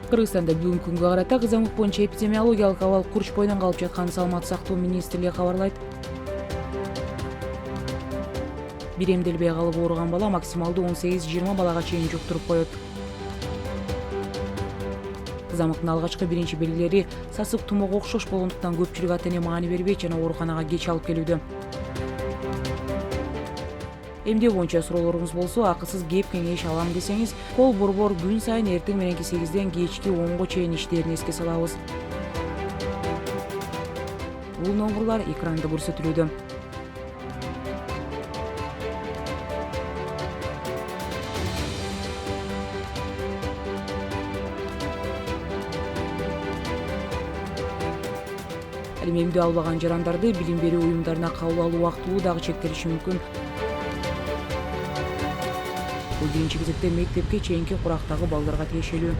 Кыргызстанда бүгүнкү күнгө карата кызамык боюнча эпидемиологиялык абал курчпойдон калып жатканын Саламаттык сактоо министрлиги кабарлайт. Бир эмделбей калып ооруган бала максималдуу 18-20 балага чейин жуктуруп коет. Кызамыктын алгачкы биринчи белгилери сасык тумоого окшош болгондуктан көпчүлүк ата-эне маани бербейт жана ооруканага кеч алып келүүдө. Эмдөө боюнча суроолоруңуз болсо, акысыз кеп кеңеш алам десеңиз, кол борбор күн сайын эртең мененки 8ден кечки 10го чейин иштээрин эске салабыз. Бул номурлар экранда көрсөтүлүүдө. Ал эми эмдөө албаган жарандарды билим берүү уюмдарына кабыл алуу убактылуу дагы чектелиши мүмкүн. Бул биринчи кезекте мектепке чейинки курактагы балдарга тиешелүү.